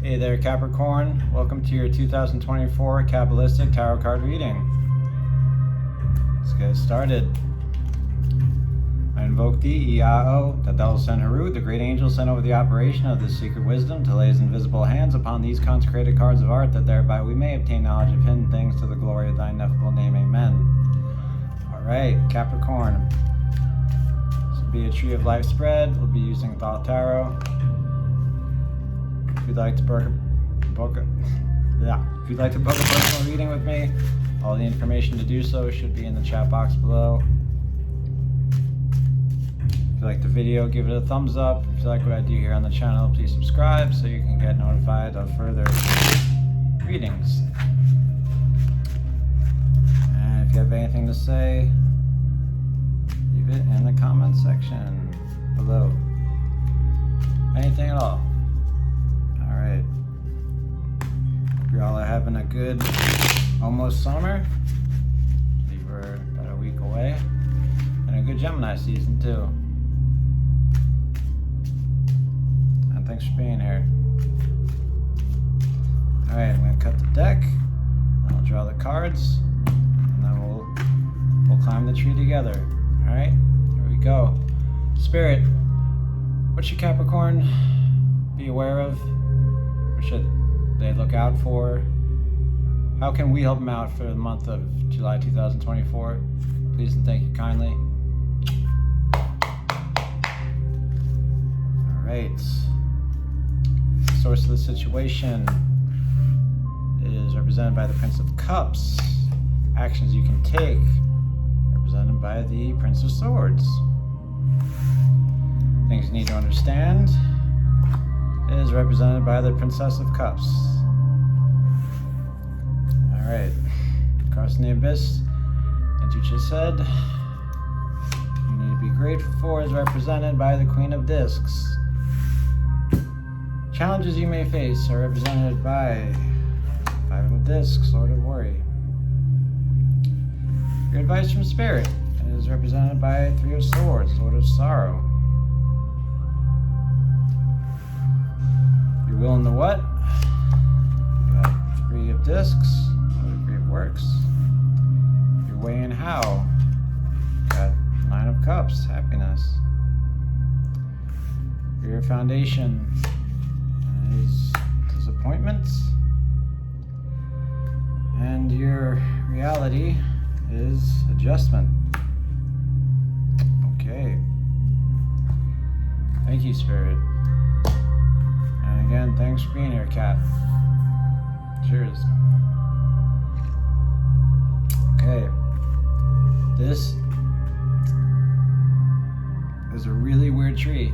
Hey there, Capricorn. Welcome to your 2024 Kabbalistic Tarot card reading. Let's get started. I invoke thee, Iao, Tadal Senharu, the great angel sent over the operation of this secret wisdom to lay his invisible hands upon these consecrated cards of art, that thereby we may obtain knowledge of hidden things to the glory of thy ineffable name. Amen. Alright, Capricorn. This will be a Tree of Life spread. We'll be using Thoth Tarot. If you'd like to book a personal reading with me, all the information to do so should be in the chat box below. If you like the video, give it a thumbs up. If you like what I do here on the channel, please subscribe so you can get notified of further readings. And if you have anything to say, leave it in the comment section below. Anything at all. Alright. Hope you all are having a good almost summer. We're about a week away. And a good Gemini season too. And thanks for being here. Alright, I'm going to cut the deck. And I'll draw the cards. And then we'll climb the tree together. Alright, here we go. Spirit, what should Capricorn be aware of? What should they look out for? How can we help them out for the month of July 2024? Please and thank you kindly. Alright. Source of the situation is represented by the Prince of Cups. Actions you can take, represented by the Prince of Swords. Things you need to understand is represented by the Princess of Cups. Alright, crossing the abyss, as you just said, you need to be grateful for is represented by the Queen of Discs. Challenges you may face are represented by Five of Discs, Sword of Worry. Your advice from Spirit is represented by Three of Swords, Lord of Sorrow. Your will and the what? You got Three of Discs, Lord of Great Works. Your way and how? You got Nine of Cups, Happiness. Your foundation is disappointments. And your reality is adjustment. Okay. Thank you, Spirit. And again, thanks for being here, Cat. Cheers. Okay. This is a really weird tree.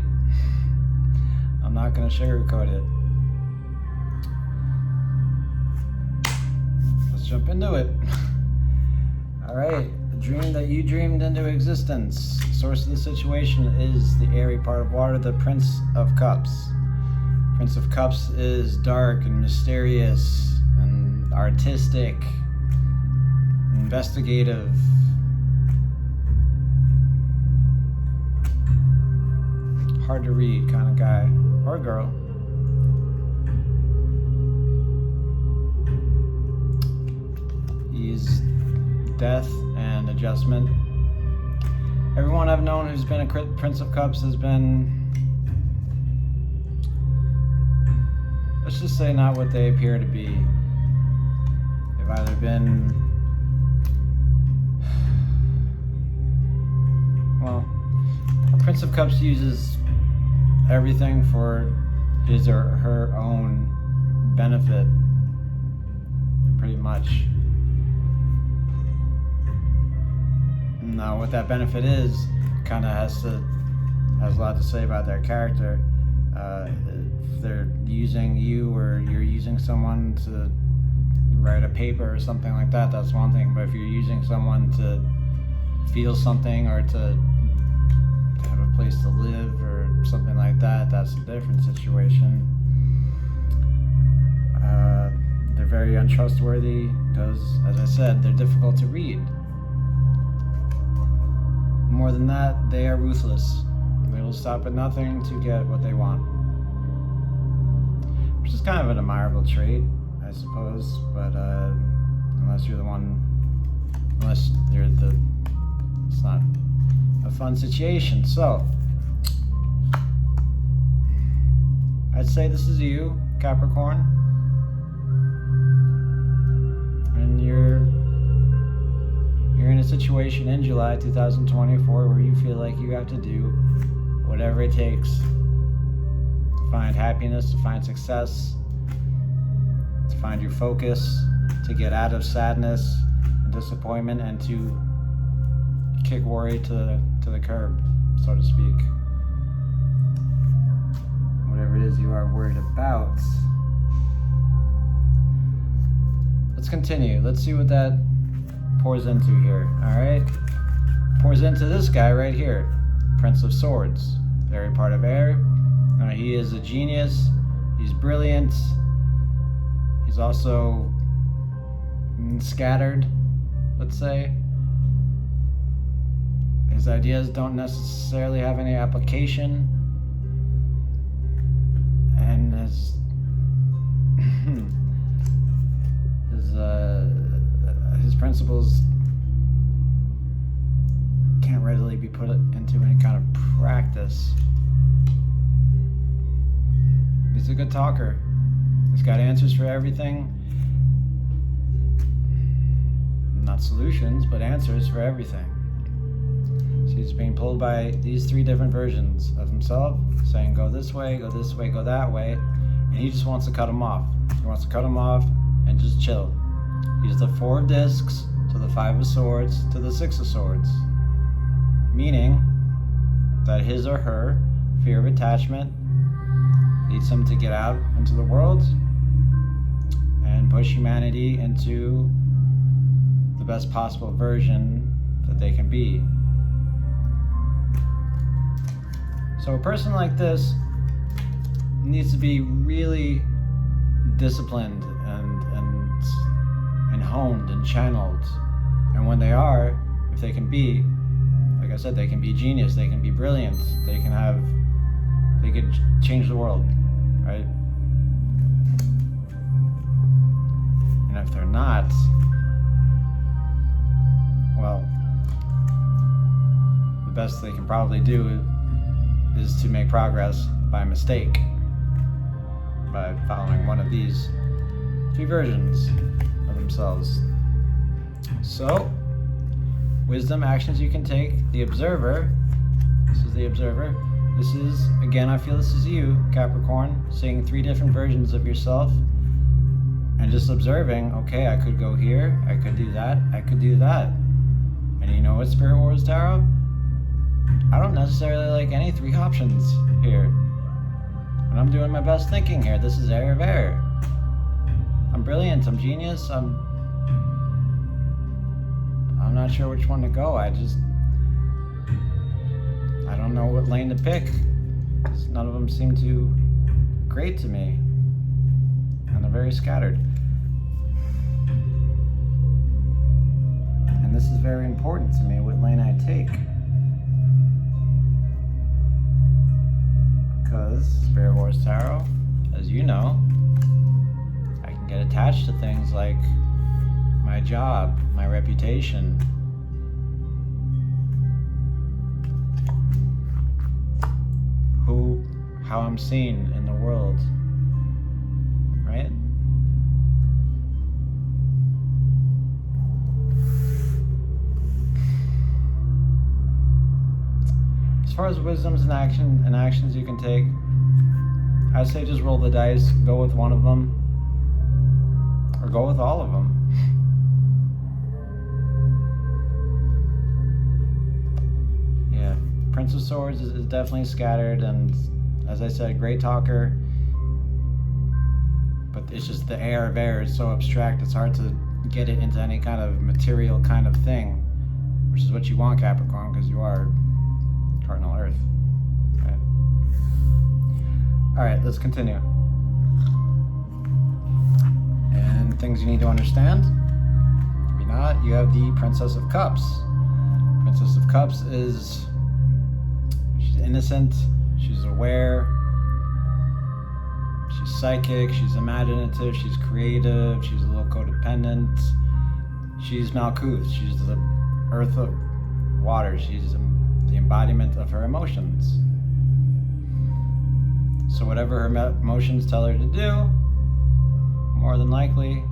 I'm not going to sugarcoat it. Let's jump into it. Alright, the dream that you dreamed into existence. The source of the situation is the airy part of water, the Prince of Cups. Prince of Cups is dark and mysterious and artistic, investigative. Hard to read kind of guy or girl. He's death and adjustment. Everyone I've known who's been a Prince of Cups has been, let's just say, not what they appear to be. They've either been, well, Prince of Cups uses everything for his or her own benefit, pretty much. Now, what that benefit is kind of has a lot to say about their character. If they're using you or you're using someone to write a paper or something like that, that's one thing. But if you're using someone to feel something or to have a place to live or something like that, that's a different situation. They're very untrustworthy because, as I said, they're difficult to read. More than that, they are ruthless. They will stop at nothing to get what they want. is kind of an admirable trait, I suppose, but unless you're it's not a fun situation. So I'd say this is you, Capricorn, and you're in a situation in July 2024 where you feel like you have to do whatever it takes to find happiness, to find success, to find your focus, to get out of sadness and disappointment, and to kick worry to the curb, so to speak. Whatever it is you are worried about. Let's continue. Let's see what that pours into here. Alright? Pours into this guy right here. Prince of Swords. Very part of air. He is a genius. He's brilliant. He's also scattered, let's say. His ideas don't necessarily have any application. And his principles can't readily be put into any kind of practice. He's a good talker. He's got answers for everything. Not solutions, but answers for everything. So he's being pulled by these three different versions of himself, saying go this way, go this way, go that way, and he just wants to cut them off. He wants to cut them off and just chill. He's the 4 of discs to the 5 of swords to the 6 of swords, meaning that his or her fear of attachment leads him to get out into the world and push humanity into the best possible version that they can be. So a person like this needs to be really disciplined and honed and channeled. And when they are, if they can be, like I said, they can be genius, they can be brilliant, they could change the world, right? And if they're not, well, the best they can probably do is to make progress by mistake, by following one of these 3 versions of themselves. So, wisdom, actions you can take. The observer, this is the observer. This is, again, I feel this is you, Capricorn, seeing 3 different versions of yourself and just observing, okay, I could go here, I could do that, I could do that. And you know what, Spirit Wars Tarot? I don't necessarily like any 3 options here. And I'm doing my best thinking here. This is air of air. I'm brilliant, I'm genius, I'm not sure which one to go. I don't know what lane to pick. None of them seem too great to me. And they're very scattered. And this is very important to me, what lane I take. Because Spirit Wars Tarot, as you know, I can get attached to things like my job, my reputation, how I'm seen in the world, right? As far as wisdoms and actions you can take, I say just roll the dice, go with one of them, or go with all of them. Yeah, Prince of Swords is definitely scattered, and as I said, great talker, but it's just the air of air is so abstract, it's hard to get it into any kind of material kind of thing, which is what you want, Capricorn, because you are cardinal Earth. Right? All right, let's continue. And things you need to understand. Maybe not. You have the Princess of Cups. Princess of Cups she's innocent, she's aware, she's psychic, she's imaginative, she's creative, she's a little codependent. She's Malkuth, she's the earth of water, she's the embodiment of her emotions. So whatever her emotions tell her to do, more than likely,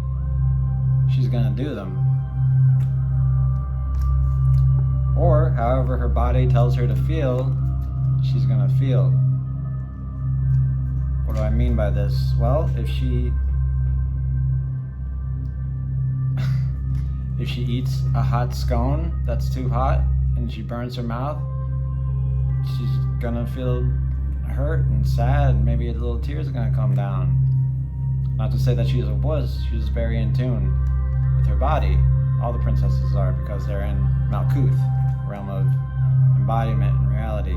she's gonna do them. Or however her body tells her to feel, she's gonna feel. What do I mean by this? Well, if she eats a hot scone that's too hot and she burns her mouth, she's gonna feel hurt and sad, and maybe a little tears are gonna come down. Not to say that she's a wuss, she's very in tune with her body. All the princesses are, because they're in Malkuth, realm of embodiment and reality.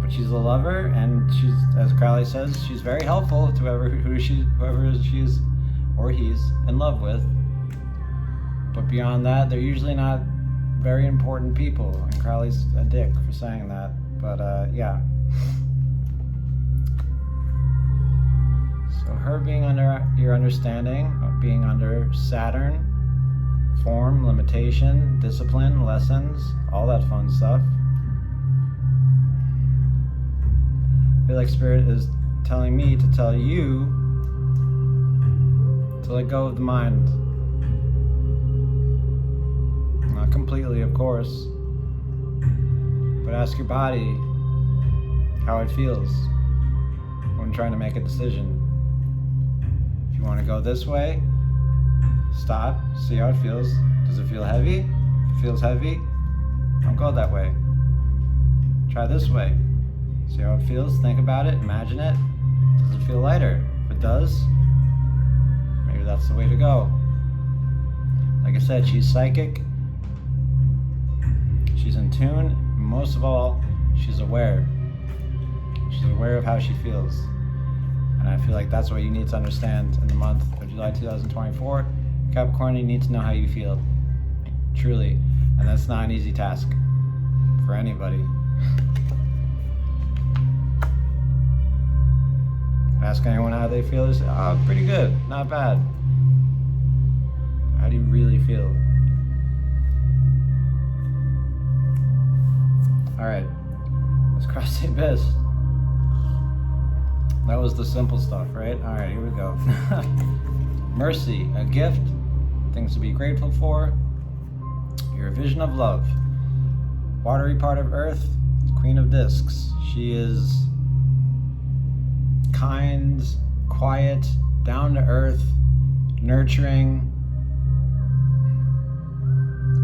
But she's a lover, and she's, as Crowley says, she's very helpful to whoever she's or he's in love with. But beyond that, they're usually not very important people, and Crowley's a dick for saying that. But yeah. So her being under your understanding, of being under Saturn, form, limitation, discipline, lessons, all that fun stuff. I feel like Spirit is telling me to tell you to let go of the mind. Not completely, of course, but ask your body how it feels when trying to make a decision. If you want to go this way, stop, see how it feels. Does it feel heavy? If it feels heavy, don't go that way. Try this way. See how it feels, think about it, imagine it. Does it feel lighter? If it does, maybe that's the way to go. Like I said, she's psychic. She's in tune. Most of all, she's aware. She's aware of how she feels. And I feel like that's what you need to understand in the month of July 2024. Capricorn, you need to know how you feel. Truly. And that's not an easy task for anybody. Ask anyone how they feel. Is pretty good, not bad. How do you really feel? Alright, let's cross the abyss. That was the simple stuff, right? Alright, here we go. Mercy, a gift, things to be grateful for. Your vision of love. Watery part of Earth, Queen of Discs. She is kind, quiet, down to earth, nurturing,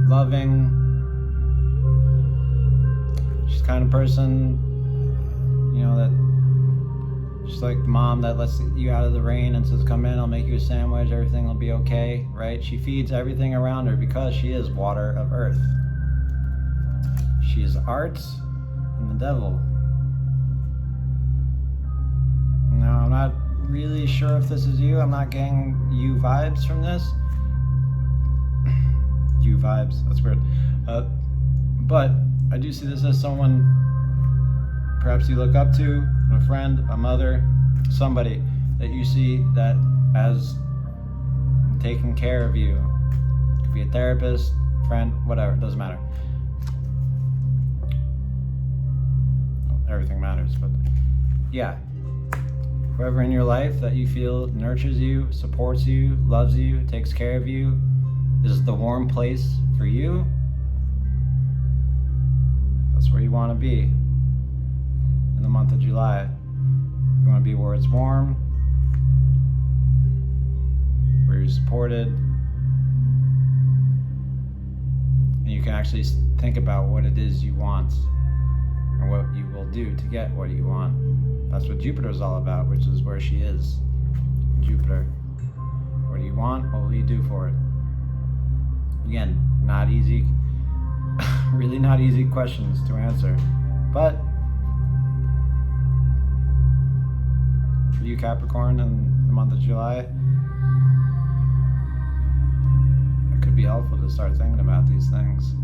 loving. She's the kind of person, that she's like the mom that lets you out of the rain and says, come in, I'll make you a sandwich, everything will be okay, right? She feeds everything around her because she is water of earth. She is art and the devil. Now, I'm not really sure if this is you. I'm not getting you vibes from this. You vibes, that's weird. But I do see this as someone perhaps you look up to, a friend, a mother, somebody that you see that as taking care of you. It could be a therapist, friend, whatever, it doesn't matter. Everything matters, but yeah. Whoever in your life that you feel nurtures you, supports you, loves you, takes care of you, is the warm place for you. That's where you want to be in the month of July. You want to be where it's warm, where you're supported, and you can actually think about what it is you want and what you will do to get what you want. That's what Jupiter is all about, which is where she is. Jupiter. What do you want? What will you do for it? Again, not easy, really not easy questions to answer. But for you, Capricorn, in the month of July, it could be helpful to start thinking about these things.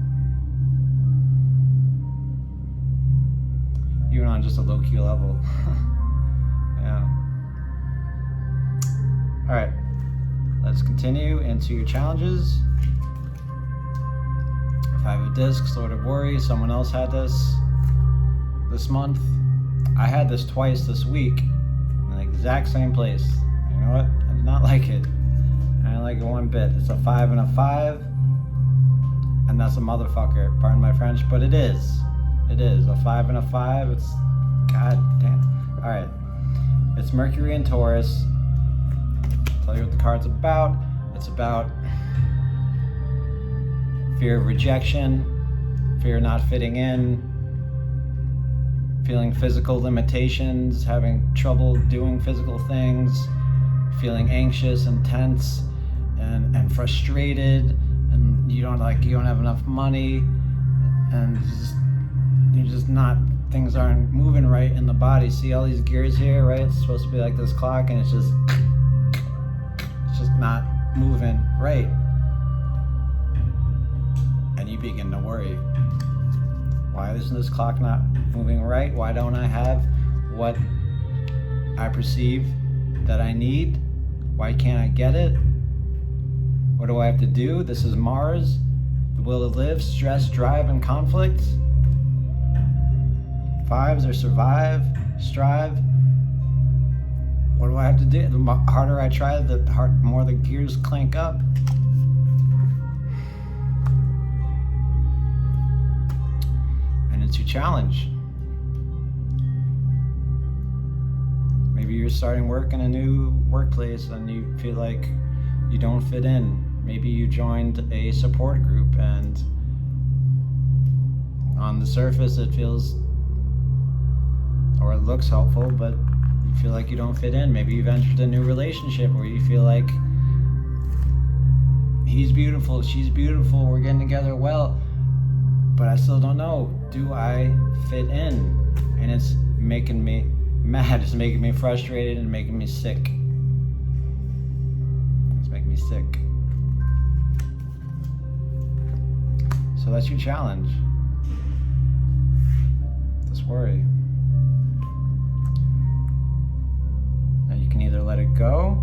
Even on just a low-key level. All right, let's continue into your challenges. Five of Discs, Lord of Worry. Someone else had this month. I had this twice this week in the exact same place. And you know what? I did not like it. I didn't like it one bit. It's a 5 and a 5. And that's a motherfucker. Pardon my French, but it is. It is. A 5 and a 5. It's... God damn. Alright. It's Mercury and Taurus. I'll tell you what the card's about. It's about fear of rejection, fear of not fitting in, feeling physical limitations, having trouble doing physical things, feeling anxious and tense and frustrated, and you don't have enough money, and you're just not, things aren't moving right in the body. See all these gears here, right? It's supposed to be like this clock, and it's just not moving right. And you begin to worry. Why isn't this clock not moving right? Why don't I have what I perceive that I need? Why can't I get it? What do I have to do? This is Mars, the will to live, stress, drive, and conflict. Fives are survive, strive. What do I have to do? The harder I try, the more the gears clank up. And it's your challenge. Maybe you're starting work in a new workplace and you feel like you don't fit in. Maybe you joined a support group and on the surface it feels, or it looks helpful, but you feel like you don't fit in. Maybe you've entered a new relationship where you feel like he's beautiful, she's beautiful, we're getting together well, but I still don't know, do I fit in? And it's making me mad, it's making me frustrated and making me sick. It's making me sick. So that's your challenge. This worry. Now you can either let it go,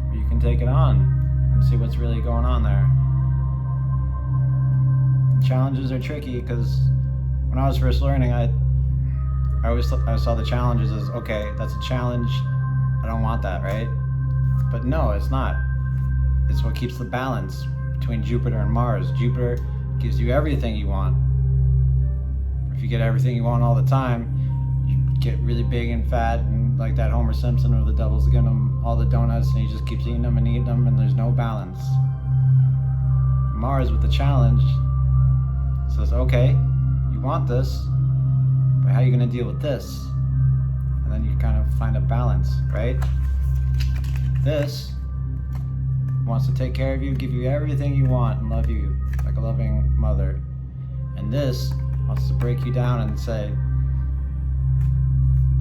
or you can take it on and see what's really going on there. Challenges are tricky because when I was first learning, I saw the challenges as, okay, that's a challenge, I don't want that, right? But no, it's not. It's what keeps the balance between Jupiter and Mars. Jupiter gives you everything you want. If you get everything you want all the time, you get really big and fat and like that Homer Simpson where the devil's giving him all the donuts and he just keeps eating them and there's no balance. Mars with the challenge says, okay, you want this, but how are you going to deal with this? And then you kind of find a balance, right? This wants to take care of you, give you everything you want, and love you like a loving mother. And this wants to break you down and say,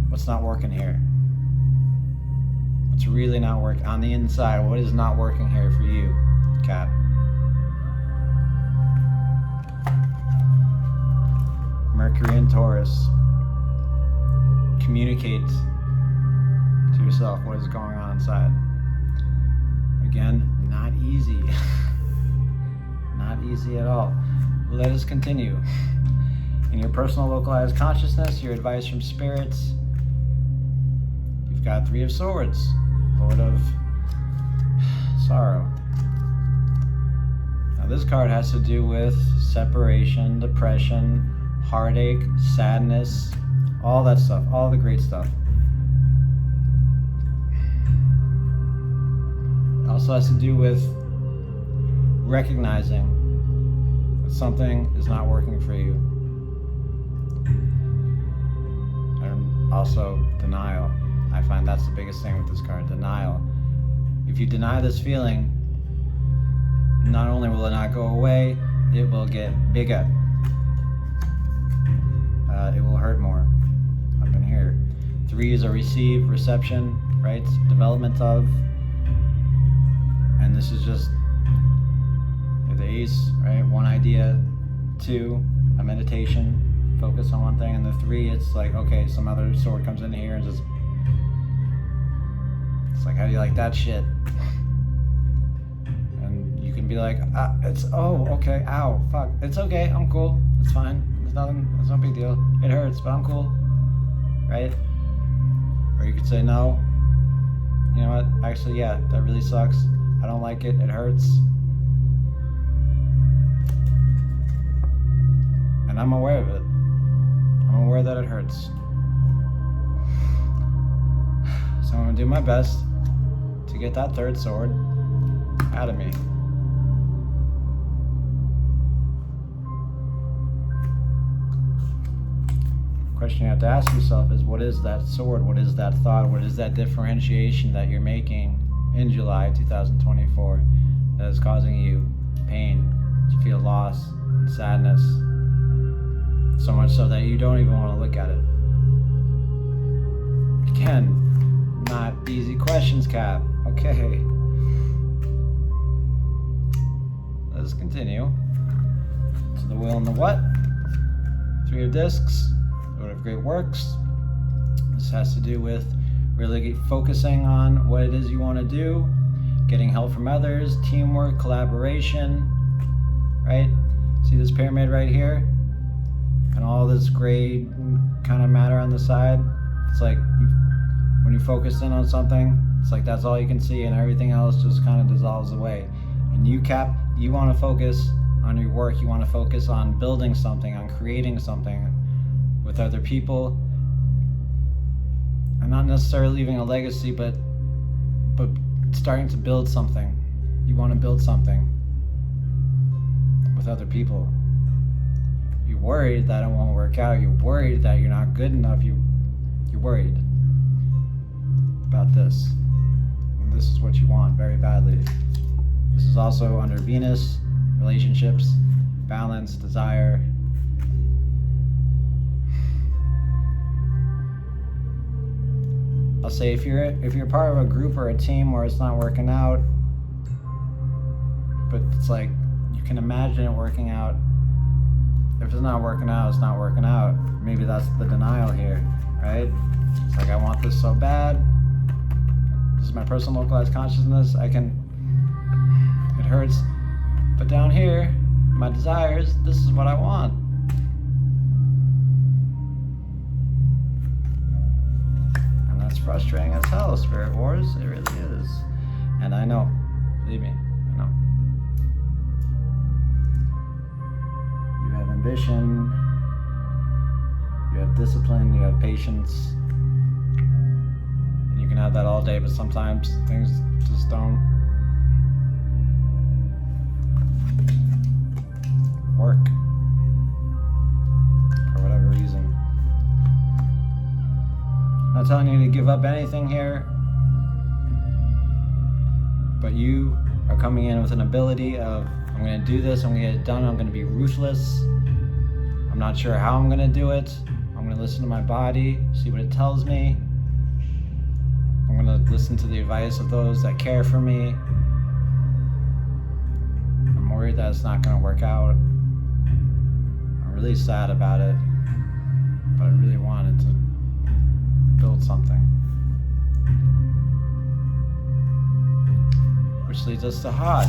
what's not working here? What's really not working on the inside? What is not working here for you, Cap? Mercury and Taurus. Communicate to yourself what is going on inside. Again, not easy. Not easy at all. Let us continue. In your personal localized consciousness, your advice from spirits, you've got Three of Swords, Lord of Sorrow. Now this card has to do with separation, depression, heartache, sadness, all that stuff, all the great stuff. It also has to do with recognizing that something is not working for you. And also denial. I find that's the biggest thing with this card, denial. If you deny this feeling, not only will it not go away, it will get bigger. It will hurt more up in here. Three is a receive, reception, right? Development of. And this is just the ace, right? One idea. Two, a meditation. focus on one thing, and the 3, it's like, okay, some other sword comes in here and just, it's like, how do you like that shit? And you can be like, it's, oh, okay, ow, fuck, it's okay, I'm cool, it's fine, there's nothing, it's no big deal, it hurts, but I'm cool, right? Or you could say, no, you know what, actually, yeah, that really sucks, I don't like it, it hurts, and I'm aware of it. I'm aware that it hurts. So I'm gonna do my best to get that 3rd sword out of me. The question you have to ask yourself is, what is that sword? What is that thought? What is that differentiation that you're making in July 2024 that is causing you pain, to feel loss, sadness? So much so that you don't even want to look at it. Again, not easy questions, Cap. Okay. Let's continue. So the will and the what. 3 of discs. Lord of great works. This has to do with really focusing on what it is you want to do, getting help from others, teamwork, collaboration, right? See this pyramid right here? And all this gray kind of matter on the side, it's like when you focus in on something, it's like that's all you can see, and everything else just kind of dissolves away. And you, Cap, you want to focus on your work, you want to focus on building something, on creating something with other people, and not necessarily leaving a legacy, but starting to build something. You want to build something with other people. You're worried that it won't work out. You're worried that you're not good enough. You're worried about this. And this is what you want very badly. This is also under Venus, relationships, balance, desire. I'll say if you're part of a group or a team where it's not working out, but it's like you can imagine it working out. If it's not working out, it's not working out. Maybe that's the denial here, right? It's like, I want this so bad. This is my personal localized consciousness. It hurts. But down here, my desires, this is what I want. And that's frustrating as hell, Spirit Wars. It really is. And I know. Believe me, I know. Ambition, you have discipline, you have patience, and you can have that all day, but sometimes things just don't work for whatever reason. I'm not telling you to give up anything here, but you are coming in with an ability of, I'm going to do this, I'm going to get it done, I'm going to be ruthless. I'm not sure how I'm going to do it. I'm going to listen to my body, see what it tells me. I'm going to listen to the advice of those that care for me. I'm worried that it's not going to work out. I'm really sad about it, but I really wanted to build something. Which leads us to Hot.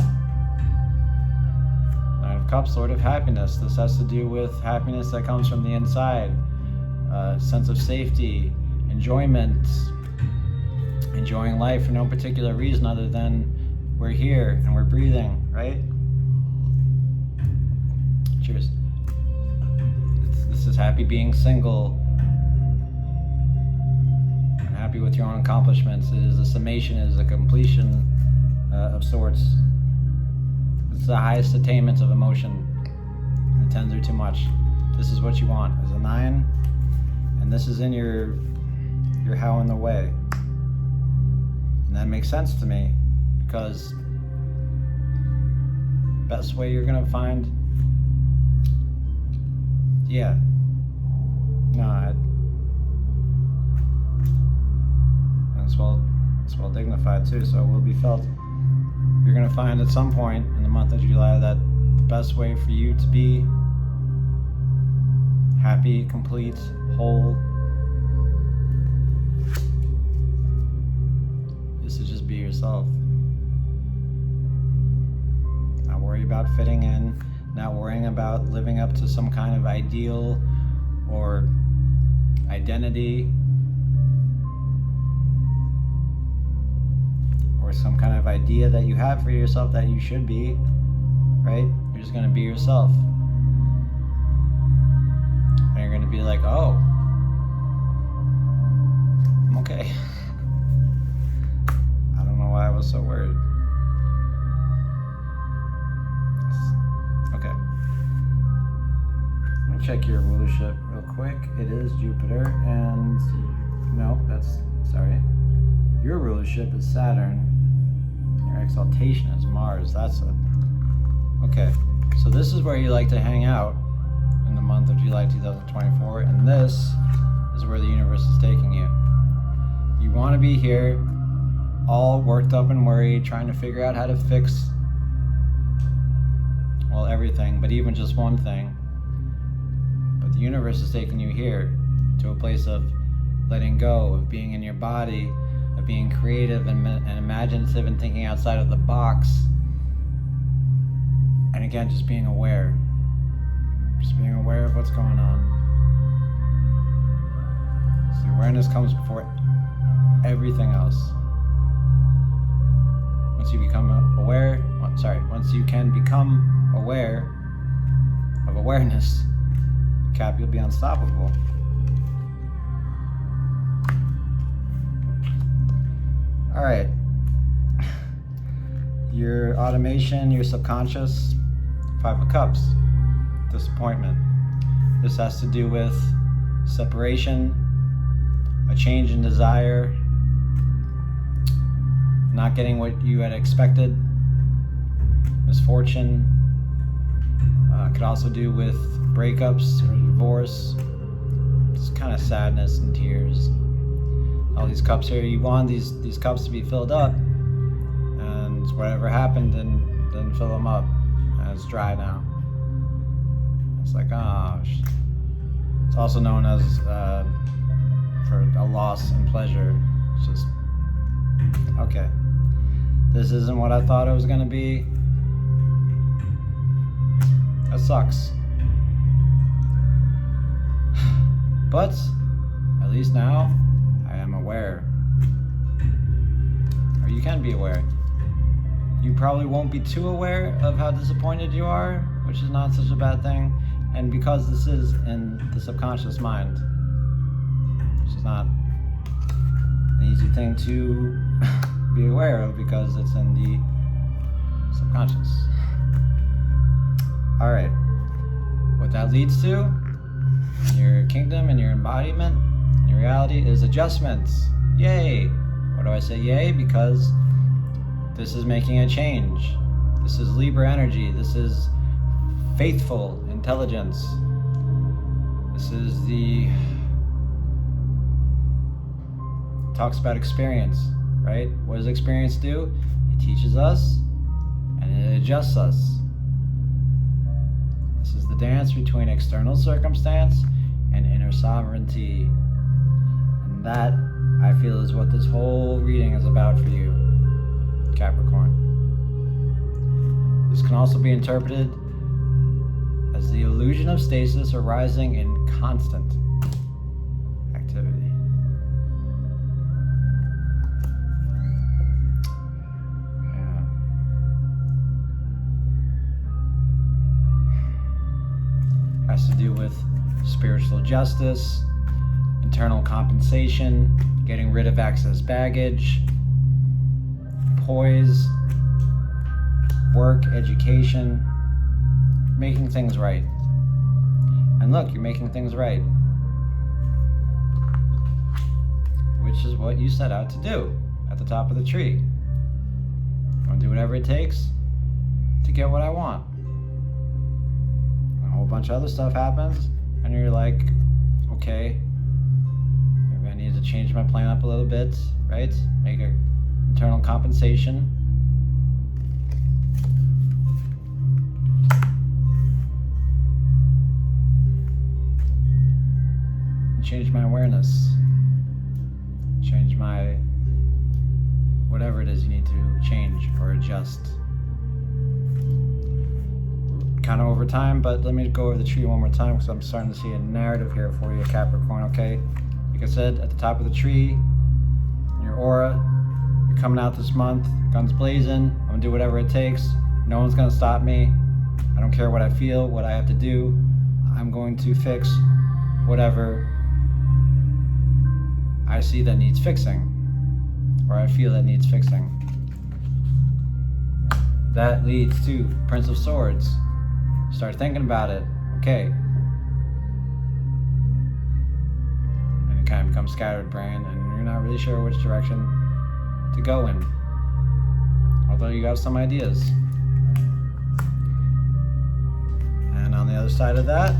Nine of Cups, Lord of Happiness. This has to do with happiness that comes from the inside. Sense of safety, enjoyment, enjoying life for no particular reason other than we're here and we're breathing, right? Cheers. This is happy being single and happy with your own accomplishments. It is a summation, it is a completion of sorts. It's the highest attainment of emotion. The 10s are too much. This is what you want as a 9, and this is in your how in the way. And that makes sense to me because best way you're gonna find, it's well dignified too, so it will be felt. You're gonna find at some point in the month of July that the best way for you to be happy, complete, whole, is to just be yourself. Not worry about fitting in, not worrying about living up to some kind of ideal or identity or some kind of idea that you have for yourself that you should be, right? You're just going to be yourself. And you're going to be like, oh, I'm okay. I don't know why I was so worried. Okay. Let me check your rulership real quick. It is Jupiter, and no, that's, sorry. Your rulership is Saturn. Your exaltation is Mars. That's it. Okay, so this is where you like to hang out in the month of July 2024, and this is where the universe is taking you. You want to be here, all worked up and worried, trying to figure out how to fix, well, everything, but even just one thing. But the universe is taking you here to a place of letting go, of being in your body, of being creative and imaginative and thinking outside of the box. And again, just being aware. Just being aware of what's going on. So the awareness comes before everything else. Once you become aware, once you can become aware of awareness, Cap, you'll be unstoppable. All right. Your automation, your subconscious, 5 of Cups, disappointment. This has to do with separation, a change in desire, not getting what you had expected, misfortune. Could also do with breakups or divorce, just kind of sadness and tears. All these cups here, you want these cups to be filled up, and whatever happened didn't fill them up, and it's dry now. It's like, oh, it's also known as for a loss in pleasure. It's just, okay, this isn't what I thought it was gonna be. That sucks. But at least now I am aware. Or you can be aware. You probably won't be too aware of how disappointed you are, which is not such a bad thing. And because this is in the subconscious mind, which is not an easy thing to be aware of because it's in the subconscious. All right, what that leads to in your kingdom and your embodiment, your reality, is adjustments. Yay! Why do I say yay? Because this is making a change. This is Libra energy. This is faithful intelligence. This is talks about experience, right? What does experience do? It teaches us and it adjusts us. This is the dance between external circumstance and inner sovereignty. And that, I feel, is what this whole reading is about for you, Capricorn. This can also be interpreted as the illusion of stasis arising in constant activity. Yeah. Has to do with spiritual justice, internal compensation, getting rid of excess baggage, poise, work, education, making things right. And look, you're making things right, which is what you set out to do at the top of the tree. I'm gonna do whatever it takes to get what I want. And a whole bunch of other stuff happens, and you're like, okay, maybe I need to change my plan up a little bit, right? Make an internal compensation. change my awareness, change my whatever it is you need to change or adjust. Kind of over time, but let me go over the tree one more time because I'm starting to see a narrative here for you, Capricorn, okay? Like I said, at the top of the tree, in your aura, you're coming out this month, guns blazing, I'm gonna do whatever it takes, no one's gonna stop me, I don't care what I feel, what I have to do, I'm going to fix whatever I see that needs fixing, or I feel that needs fixing. That leads to Prince of Swords. Start thinking about it. Okay. And it kind of becomes scattered brain, and you're not really sure which direction to go in. Although you have some ideas. And on the other side of that,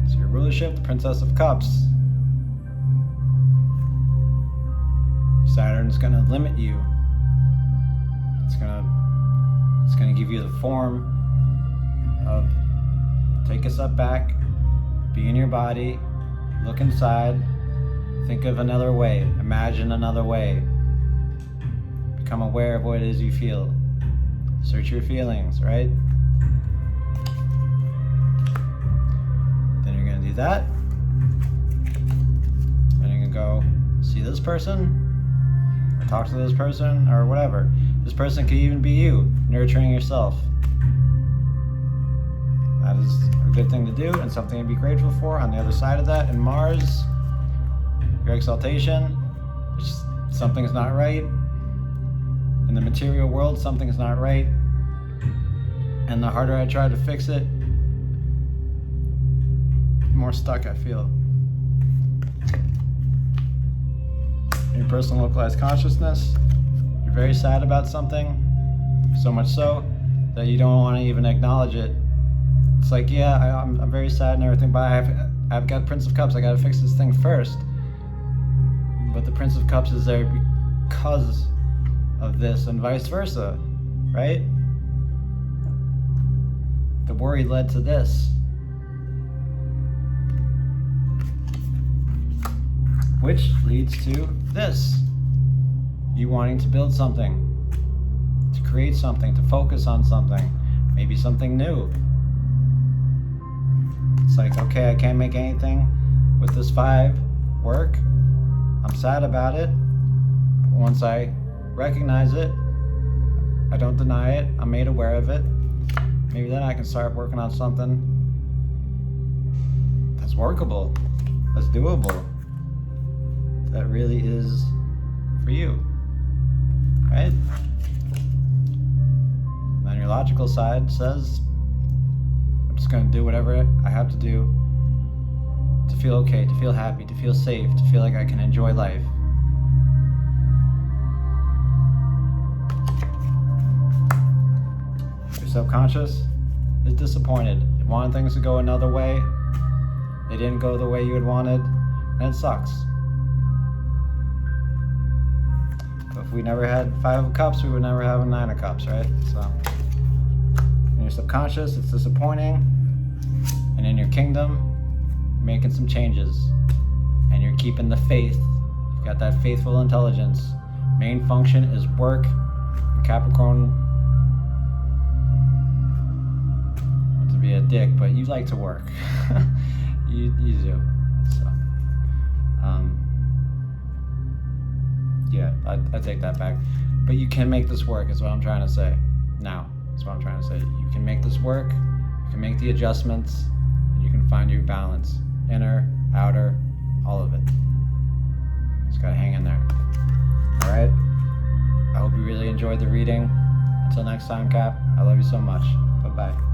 is your rulership, the Princess of Cups. Saturn's gonna limit you. It's gonna give you the form of take a step back, be in your body, look inside, think of another way, imagine another way, become aware of what it is you feel, search your feelings, right? Then you're gonna do that, and you're gonna go see this person, or talk to this person, or whatever. This person could even be you, nurturing yourself. That is a good thing to do and something to be grateful for. On the other side of that, in Mars, your exaltation, something's not right. In the material world, something's not right. And the harder I try to fix it, the more stuck I feel. In your personal localized consciousness, you're very sad about something, so much so that you don't want to even acknowledge it. It's like, yeah, I'm very sad and everything, but I've got Prince of Cups. I gotta fix this thing first. But the Prince of Cups is there because of this, and vice versa, right? The worry led to this, which leads to this. You wanting to build something, to create something, to focus on something, maybe something new. It's like, okay, I can't make anything with this 5 work. I'm sad about it. But once I recognize it, I don't deny it, I'm made aware of it, maybe then I can start working on something that's workable, that's doable, that really is for you, right? And then your logical side says, I'm just going to do whatever I have to do to feel okay, to feel happy, to feel safe, to feel like I can enjoy life. Your subconscious is disappointed. It wanted things to go another way. They didn't go the way you had wanted, and it sucks. But if we never had 5 of Cups, we would never have a 9 of Cups, right? So in your subconscious, it's disappointing, and in your kingdom, you're making some changes, and you're keeping the faith. You've got that faithful intelligence. Main function is work. Capricorn, not to be a dick, but you like to work. you do. So, yeah, I take that back. But you can make this work, is what I'm trying to say. Now, that's what I'm trying to say. You can make this work, you can make the adjustments, and you can find your balance. Inner, outer, all of it. Just gotta hang in there. Alright? I hope you really enjoyed the reading. Until next time, Cap, I love you so much. Bye-bye.